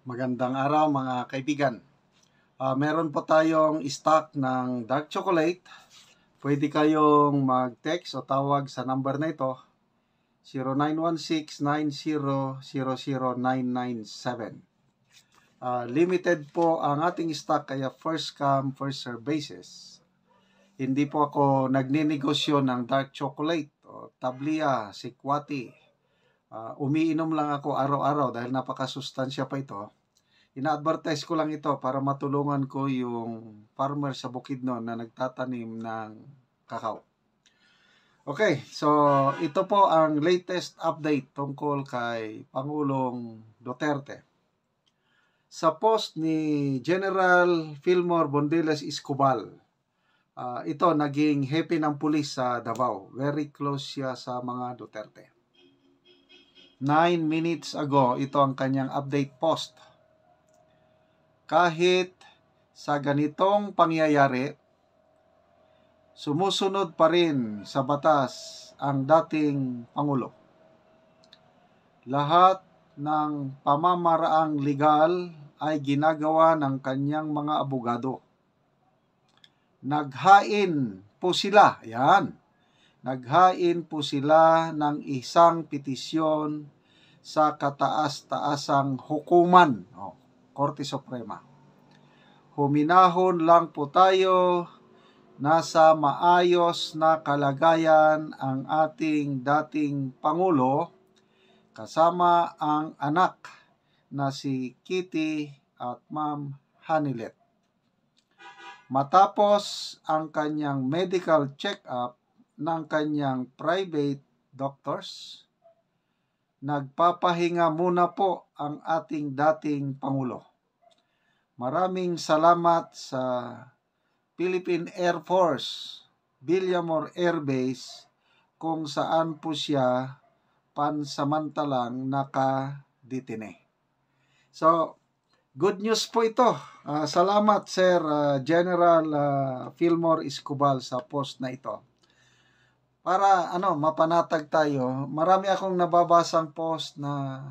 Magandang araw mga kaibigan. Meron po tayong stock ng dark chocolate. Pwede kayong mag-text o tawag sa number na ito, 0916-9000-997. Limited po ang ating stock kaya first come, first serve basis. Hindi po ako nagninegosyo ng dark chocolate o tablia, sikwati. Umiinom lang ako araw-araw dahil napakasustansya pa ito. Ina-advertise ko lang ito para matulungan ko yung farmer sa Bukidnon na nagtatanim ng kakao. Okay, so ito po ang latest update tungkol kay Pangulong Duterte. Sa post ni General Fillmore Bondiles Escobar, ito naging happy ng pulis sa Davao. Very close siya sa mga Duterte. 9 minutes ago, ito ang kanyang update post. Kahit sa ganitong pangyayari, sumusunod pa rin sa batas ang dating Pangulo. Lahat ng pamamaraang legal ay ginagawa ng kanyang mga abogado. Naghain po sila, naghain po sila ng isang petisyon sa kataas-taasang hukuman, Korte Suprema. Huminahon lang po tayo, nasa maayos na kalagayan ang ating dating Pangulo kasama ang anak na si Kitty at Ma'am Hanilet. Matapos ang kanyang medical check-up ng kanyang private doctors, nagpapahinga muna po ang ating dating Pangulo. Maraming salamat sa Philippine Air Force, Villamor Air Base, kung saan po siya pansamantalang nakadetine. So, good news po ito. Salamat Sir General Fillmore Escobar sa post na ito. Para mapanatag tayo, marami akong nababasang post na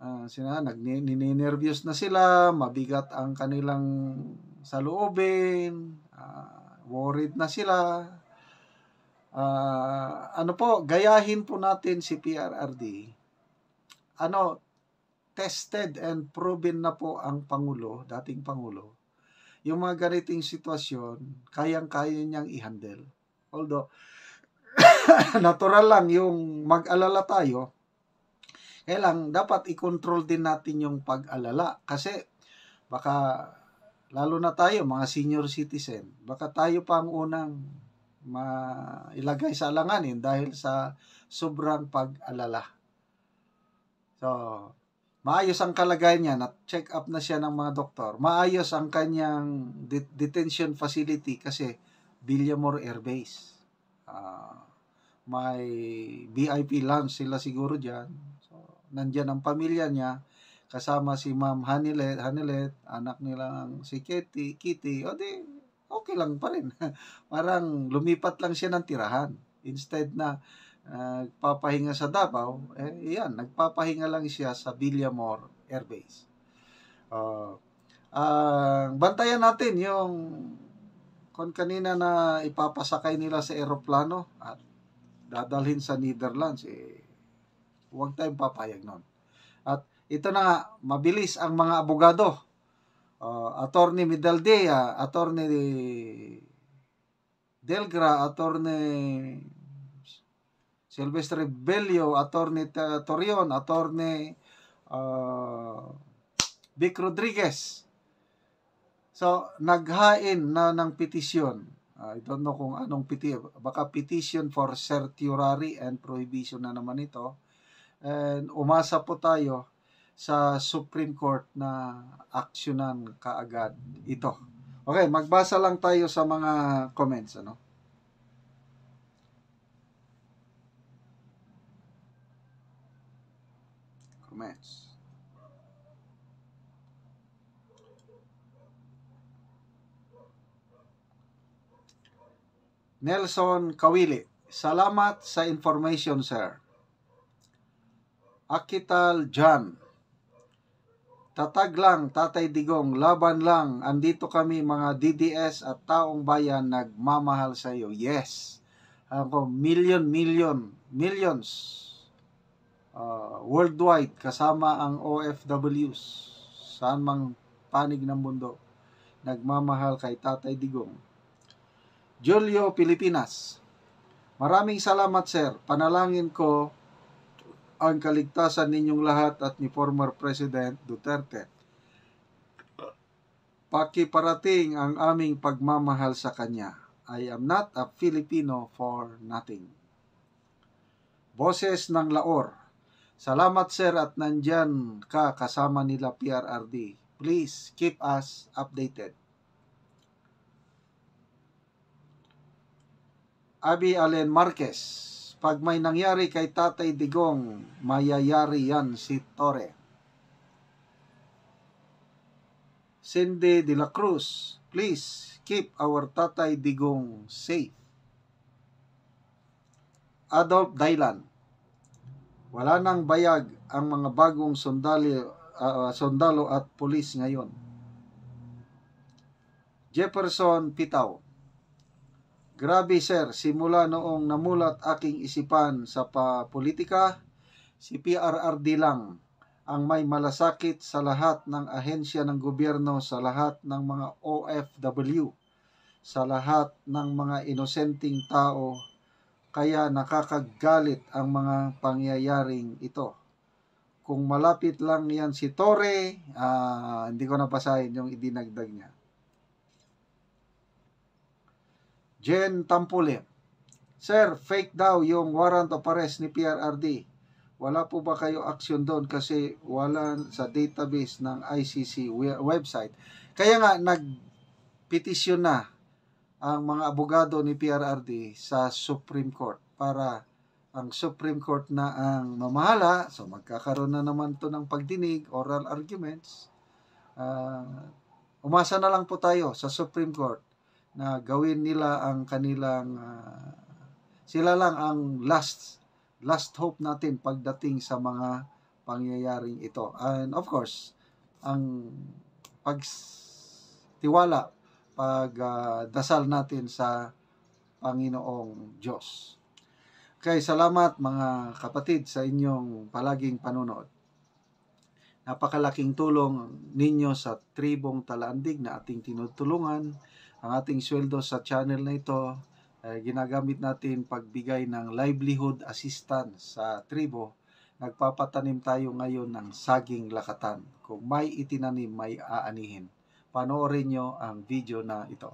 nininervyos na sila, mabigat ang kanilang saloobin, worried na sila. Gayahin po natin si PRRD. Tested and proven na po ang Pangulo, dating Pangulo. Yung mga ganitong sitwasyon, kayang-kaya niyang i-handle. Although, natural lang yung mag-alala tayo, kailang dapat i-control din natin yung pag-alala. Kasi, baka, lalo na tayo, mga senior citizen, baka tayo pa ang unang mailagay sa alanganin dahil sa sobrang pag-alala. So, maayos ang kalagayan niya, na-check up na siya ng mga doktor. Maayos ang kanyang detention facility kasi Villamor Air Base. May VIP lunch sila siguro dyan. So, nandyan ang pamilya niya, kasama si Ma'am Hanilet, anak nilang si Kitty, o di, okay lang pa rin. Parang lumipat lang siya ng tirahan. Instead na nagpapahinga sa Davao, nagpapahinga lang siya sa Villamor Air Base. Bantayan natin yung kung kanina na ipapasakay nila sa eroplano at dadalhin sa Netherlands, huwag tayong papayag nun. At ito na nga, mabilis ang mga abogado. Attorney Medaldea, Attorney Delgra, Attorney Silvestre Bello, Attorney Torion, Attorney Vic Rodriguez. So, naghain na ng petisyon. I don't know kung anong petition. Baka petition for certiorari and prohibition na naman ito. And umasa po tayo sa Supreme Court na aksyonan kaagad ito. Okay, magbasa lang tayo sa mga comments. Comments. Nelson Kawili, salamat sa information, sir. Akital John, Tatag lang, Tatay Digong, laban lang. Andito kami mga DDS at taong bayan nagmamahal sa iyo. Yes. Ako, millions worldwide kasama ang OFWs saan mang panig ng mundo. Nagmamahal kay Tatay Digong. Julio, Pilipinas. Maraming salamat, sir. Panalangin ko ang kaligtasan ninyong lahat at ni former President Duterte. Pakiparating ang aming pagmamahal sa kanya. I am not a Filipino for nothing. Boses ng Laor. Salamat, sir, at nandyan ka kasama nila PRRD. Please keep us updated. Abby Allen Marquez. Pag may nangyari kay Tatay Digong, mayayari yan si Torre. Cindy de la Cruz, please keep our Tatay Digong safe. Adolf Dailan, wala nang bayag ang mga bagong sundalo at pulis ngayon. Jefferson Pitaw, grabe sir, simula noong namulat aking isipan sa politika, si PRRD lang ang may malasakit sa lahat ng ahensya ng gobyerno, sa lahat ng mga OFW, sa lahat ng mga inosenteng tao, kaya nakakagalit ang mga pangyayaring ito. Kung malapit lang yan si Torre, hindi ko napasahin yung idinagdag niya. Jen Tampule, sir, fake daw yung warrant of arrest ni PRRD. Wala po ba kayo aksyon doon kasi wala sa database ng ICC website? Kaya nga nagpetisyon na ang mga abogado ni PRRD sa Supreme Court para ang Supreme Court na ang mamahala. So magkakaroon na naman to ng pagdinig, oral arguments. Umasa na lang po tayo sa Supreme Court na gawin nila ang kanilang sila lang ang last hope natin pagdating sa mga pangyayaring ito. And of course, ang pagtiwala, pagdasal natin sa Panginoong Diyos. Okay, salamat mga kapatid sa inyong palaging panonood. Napakalaking tulong ninyo sa tribong Talaandig na ating tinutulungan. Ang ating sweldo sa channel na ito ay ginagamit natin pagbigay ng livelihood assistance sa tribo. Nagpapatanim tayo ngayon ng saging lakatan. Kung may itinanim, may aanihin. Panoorin nyo ang video na ito.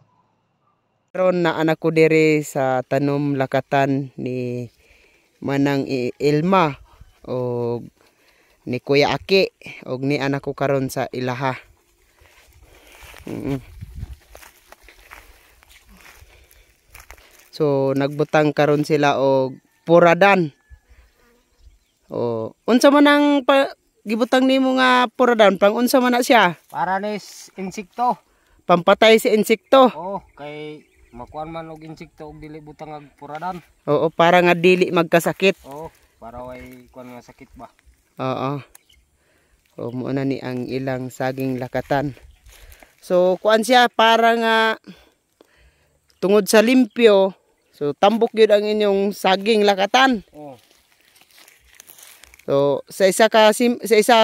Karon na anak ko diri sa tanom lakatan ni Manang Ilma o ni Kuya Aki o ni anak ko karon sa ilaha. So nagbutang karon sila og puradan. O unsa man ang gibutang nimo nga puradan, pang unsa man na siya? Para nis insekto. Pampatay si insekto. Oh, kay makuan man og insekto og dili butang ag puradan. Oo, para nga dili magkasakit. Oh, para way kuan nga sakit ba. Oo. O mo na ni ang ilang saging lakatan. So kuan siya para nga tungod sa limpyo. So tambok gyud ang inyong saging lakatan. Oh. So sa isa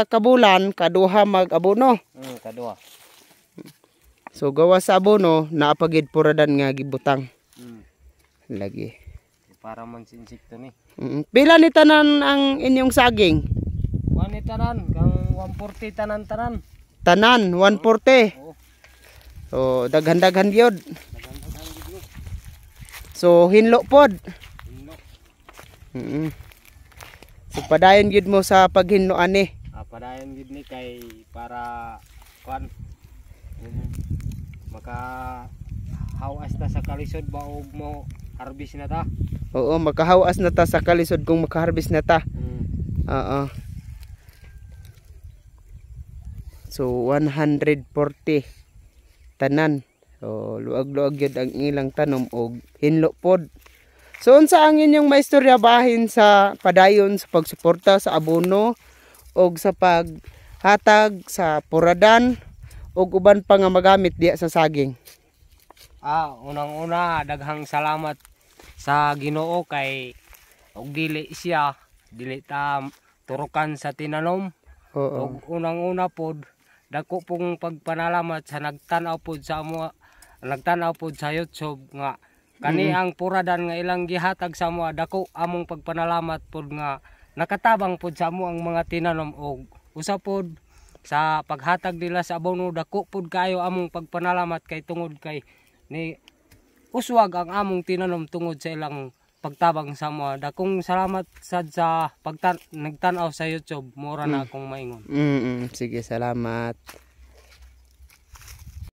ka bulan kaduha mag-abono. Kadua. So gawa sa abono naapagid puradan nga gibutang. Lagi. Para man sa insekto ni. Pila ni tanan ang inyong saging? Kuan ni tanan kang 140 tanan. Tanan 140. Oh. So daghan-daghan gyud. So hinlo pod. Hinlo. So padayon gyud mo sa paghinlo ani. Padayon gid ni kay para kuan maka hawas ta sa kalisod ba og mo harvest na ta. Oo, makahawas na ta sa kalisod kung makaharvest na ta. Oo. So 140 tanan. So luag-luag gyud ang ilang tanom og hinlo pod. So unsa ang inyong maistorya bahin sa padayon sa pagsuporta sa abono og sa pag hatag sa puradan ug uban pa nga magamit diya sa saging? Unang-una daghang salamat sa Ginoo kay og dili ta turukan sa tinanom. Oo. Og unang-una pod dako pong pagpanalamat sa nagtan-aw pod sa YouTube nga kani ang puradan nga ilang gihatag sa amo. Dako among pagpanalamat pod nga nakatabang pod sa amo ang mga tinanom og usa pod sa paghatag nila sa abono. Dako pod kayo among pagpanalamat kay tungod kay ni uswag ang among tinanom tungod sa ilang pagtabang sa amo. Dakong salamat sad sa nagtan-aw sa YouTube. Mura na akong maingon. Sige, salamat.